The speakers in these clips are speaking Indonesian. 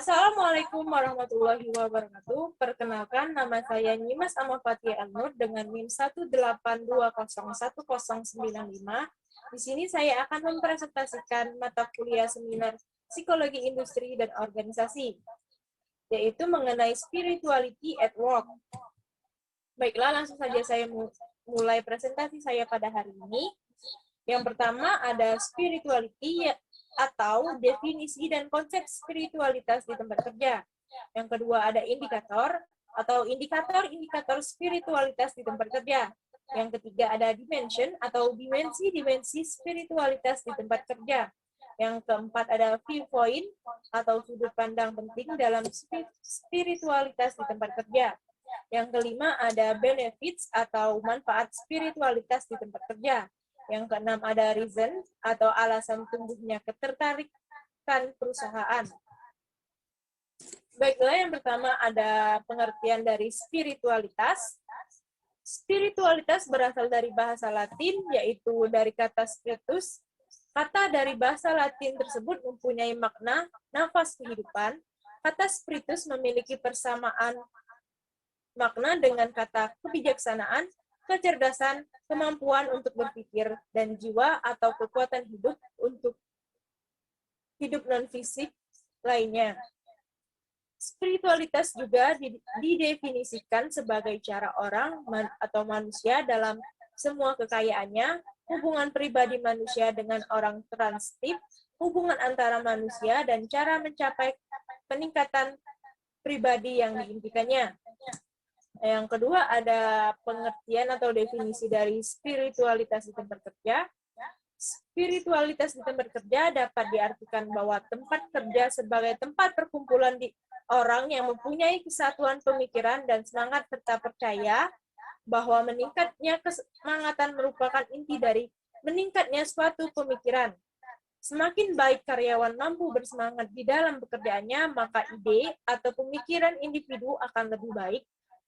Assalamualaikum warahmatullahi wabarakatuh. Perkenalkan, nama saya Nyimas Amafatia Elnur dengan NIM 182011095. Di sini saya akan mempresentasikan mata kuliah seminar Psikologi Industri dan Organisasi, yaitu mengenai Spirituality at Work. Baiklah, langsung saja saya mulai presentasi saya pada hari ini. Yang pertama ada spirituality atau definisi dan konsep spiritualitas di tempat kerja. Yang kedua ada indikator atau indikator spiritualitas di tempat kerja. Yang ketiga ada dimension atau dimensi spiritualitas di tempat kerja. Yang keempat ada viewpoint atau sudut pandang penting dalam spiritualitas di tempat kerja. Yang kelima ada benefits atau manfaat spiritualitas di tempat kerja. Yang keenam ada reason atau alasan tumbuhnya ketertarikan perusahaan. Baiklah, yang pertama ada pengertian dari spiritualitas. Spiritualitas berasal dari bahasa Latin, yaitu dari kata spiritus. Kata dari bahasa Latin tersebut mempunyai makna nafas kehidupan. Kata spiritus memiliki persamaan makna dengan kata kebijaksanaan, kecerdasan, kemampuan untuk berpikir, dan jiwa atau kekuatan hidup untuk hidup non-fisik lainnya. Spiritualitas juga didefinisikan sebagai cara orang atau manusia dalam semua kekayaannya, hubungan pribadi manusia dengan orang transtip, hubungan antara manusia, dan cara mencapai peningkatan pribadi yang diimpikannya. Yang kedua ada pengertian atau definisi dari spiritualitas di tempat kerja. Spiritualitas di tempat kerja dapat diartikan bahwa tempat kerja sebagai tempat perkumpulan orang yang mempunyai kesatuan pemikiran dan semangat serta percaya bahwa meningkatnya kesemangatan merupakan inti dari meningkatnya suatu pemikiran. Semakin baik karyawan mampu bersemangat di dalam pekerjaannya, maka ide atau pemikiran individu akan lebih baik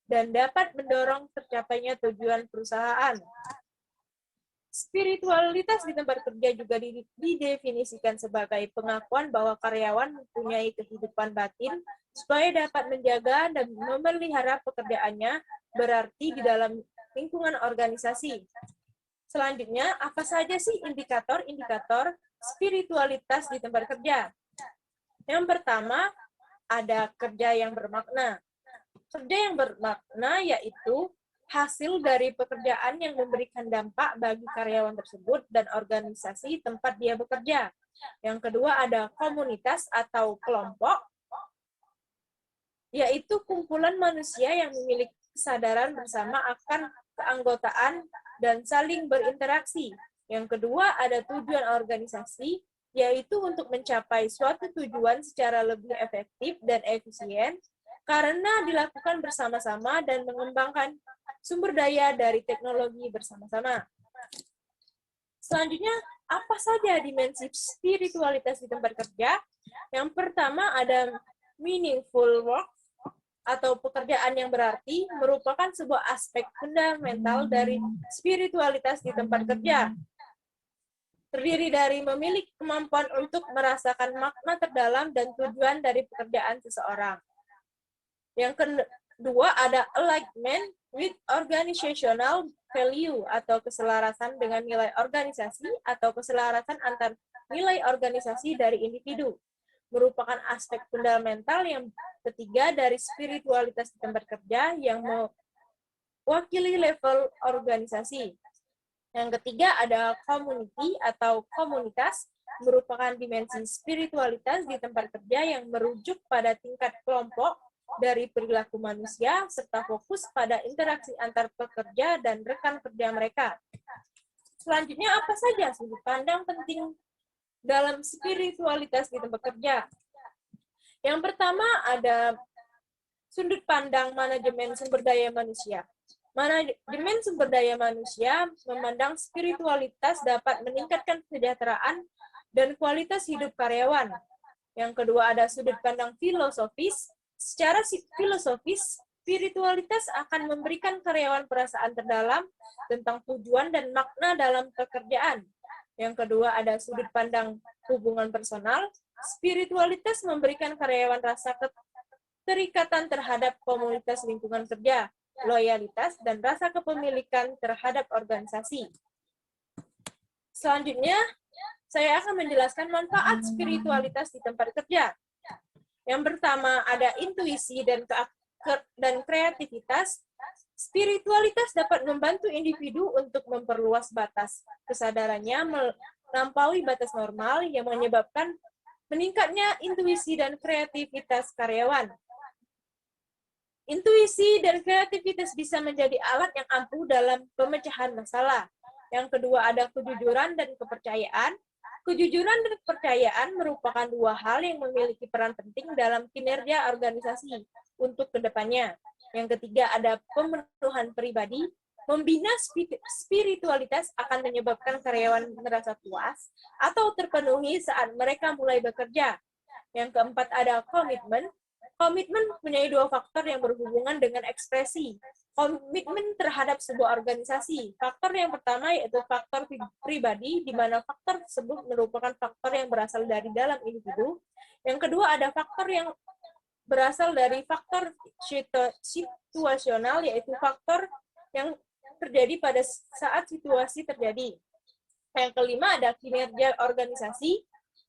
dan dapat mendorong tercapainya tujuan perusahaan. Spiritualitas di tempat kerja juga didefinisikan sebagai pengakuan bahwa karyawan mempunyai kehidupan batin supaya dapat menjaga dan memelihara pekerjaannya, berarti di dalam lingkungan organisasi. Selanjutnya, apa saja sih indikator-indikator spiritualitas di tempat kerja? Yang pertama, ada kerja yang bermakna. Kerja yang bermakna yaitu hasil dari pekerjaan yang memberikan dampak bagi karyawan tersebut dan organisasi tempat dia bekerja. Yang kedua ada komunitas atau kelompok, yaitu kumpulan manusia yang memiliki kesadaran bersama akan keanggotaan dan saling berinteraksi. Yang kedua ada tujuan organisasi, yaitu untuk mencapai suatu tujuan secara lebih efektif dan efisien, karena dilakukan bersama-sama dan mengembangkan sumber daya dari teknologi bersama-sama. Selanjutnya, apa saja dimensi spiritualitas di tempat kerja? Yang pertama ada meaningful work atau pekerjaan yang berarti, merupakan sebuah aspek fundamental dari spiritualitas di tempat kerja. Terdiri dari memiliki kemampuan untuk merasakan makna terdalam dan tujuan dari pekerjaan seseorang. Yang kedua ada alignment with organizational value atau keselarasan dengan nilai organisasi atau keselarasan antar nilai organisasi dari individu. Merupakan aspek fundamental yang ketiga dari spiritualitas di tempat kerja yang mewakili level organisasi. Yang ketiga ada community atau komunitas, merupakan dimensi spiritualitas di tempat kerja yang merujuk pada tingkat kelompok dari perilaku manusia, serta fokus pada interaksi antar pekerja dan rekan kerja mereka. Selanjutnya, apa saja sudut pandang penting dalam spiritualitas di tempat kerja? Yang pertama ada sudut pandang manajemen sumber daya manusia. Manajemen sumber daya manusia memandang spiritualitas dapat meningkatkan kesejahteraan dan kualitas hidup karyawan. Yang kedua ada sudut pandang filosofis. Secara filosofis, spiritualitas akan memberikan karyawan perasaan terdalam tentang tujuan dan makna dalam pekerjaan. Yang kedua ada sudut pandang hubungan personal. Spiritualitas memberikan karyawan rasa keterikatan terhadap komunitas lingkungan kerja, loyalitas, dan rasa kepemilikan terhadap organisasi. Selanjutnya, saya akan menjelaskan manfaat spiritualitas di tempat kerja. Yang pertama ada intuisi dan kreativitas. Spiritualitas dapat membantu individu untuk memperluas batas kesadarannya melampaui batas normal yang menyebabkan meningkatnya intuisi dan kreativitas karyawan. Intuisi dan kreativitas bisa menjadi alat yang ampuh dalam pemecahan masalah. Yang kedua ada kejujuran dan kepercayaan. Kejujuran dan kepercayaan merupakan dua hal yang memiliki peran penting dalam kinerja organisasi untuk kedepannya. Yang ketiga ada pemenuhan pribadi. Membina spiritualitas akan menyebabkan karyawan merasa puas atau terpenuhi saat mereka mulai bekerja. Yang keempat ada komitmen. Komitmen mempunyai dua faktor yang berhubungan dengan ekspresi. Komitmen terhadap sebuah organisasi. Faktor yang pertama yaitu faktor pribadi, di mana faktor tersebut merupakan faktor yang berasal dari dalam individu. Yang kedua ada faktor yang berasal dari faktor situasional, yaitu faktor yang terjadi pada saat situasi terjadi. Yang kelima ada kinerja organisasi.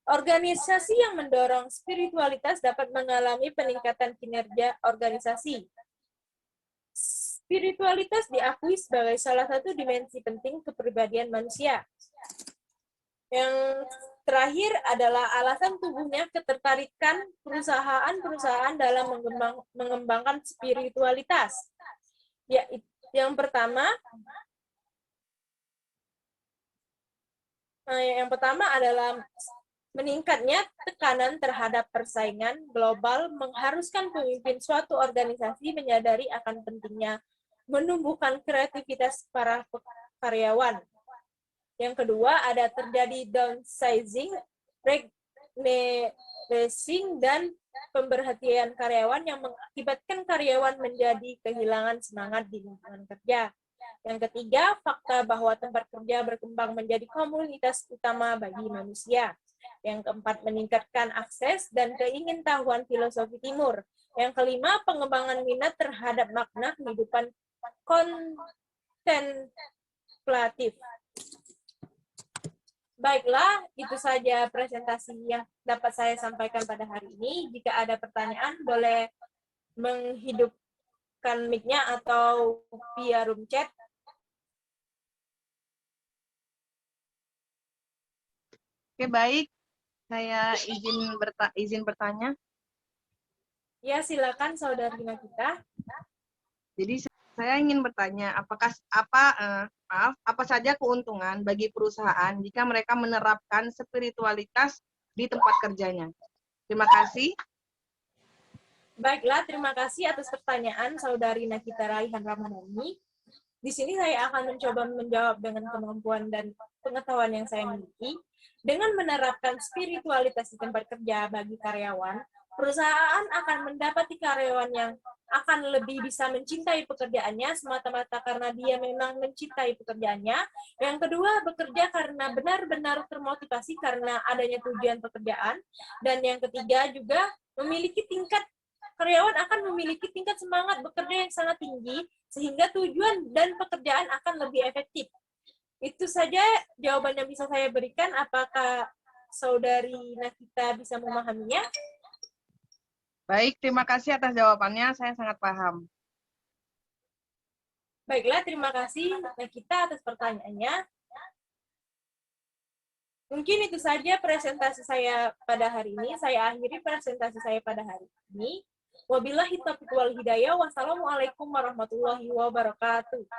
Organisasi yang mendorong spiritualitas dapat mengalami peningkatan kinerja organisasi. Spiritualitas diakui sebagai salah satu dimensi penting kepribadian manusia. Yang terakhir adalah alasan tumbuhnya ketertarikan perusahaan-perusahaan dalam mengembangkan spiritualitas. Ya, yang pertama adalah meningkatnya tekanan terhadap persaingan global mengharuskan pemimpin suatu organisasi menyadari akan pentingnya menumbuhkan kreativitas para karyawan. Yang kedua, ada terjadi downsizing, regressing, dan pemberhentian karyawan yang mengakibatkan karyawan menjadi kehilangan semangat di lingkungan kerja. Yang ketiga, fakta bahwa tempat kerja berkembang menjadi komunitas utama bagi manusia. Yang keempat, meningkatkan akses dan keingintahuan filosofi timur. Yang kelima, pengembangan minat terhadap makna kehidupan kontemplatif. Baiklah, itu saja presentasi yang dapat saya sampaikan pada hari ini. Jika ada pertanyaan, boleh menghidupkan mic-nya atau via room chat. Oke, baik. Saya izin bertanya. Ya, silakan Saudari Nagita. Jadi saya ingin bertanya, apa saja keuntungan bagi perusahaan jika mereka menerapkan spiritualitas di tempat kerjanya? Terima kasih. Baiklah, terima kasih atas pertanyaan Saudari Nagita Raihan Ramadhani. Di sini saya akan mencoba menjawab dengan kemampuan dan pengetahuan yang saya miliki. Dengan menerapkan spiritualitas di tempat kerja bagi karyawan, perusahaan akan mendapati karyawan yang akan lebih bisa mencintai pekerjaannya semata-mata karena dia memang mencintai pekerjaannya. Yang kedua, bekerja karena benar-benar termotivasi karena adanya tujuan pekerjaan. Dan yang ketiga juga karyawan akan memiliki tingkat semangat bekerja yang sangat tinggi sehingga tujuan dan pekerjaan akan lebih efektif. Itu saja jawaban yang bisa saya berikan. Apakah Saudari Nagita bisa memahaminya? Baik, terima kasih atas jawabannya. Saya sangat paham. Baiklah, terima kasih Nagita atas pertanyaannya. Mungkin itu saja presentasi saya pada hari ini. Saya akhiri presentasi saya pada hari ini. Wabillahi taufiq wal hidayah. Wassalamualaikum warahmatullahi wabarakatuh.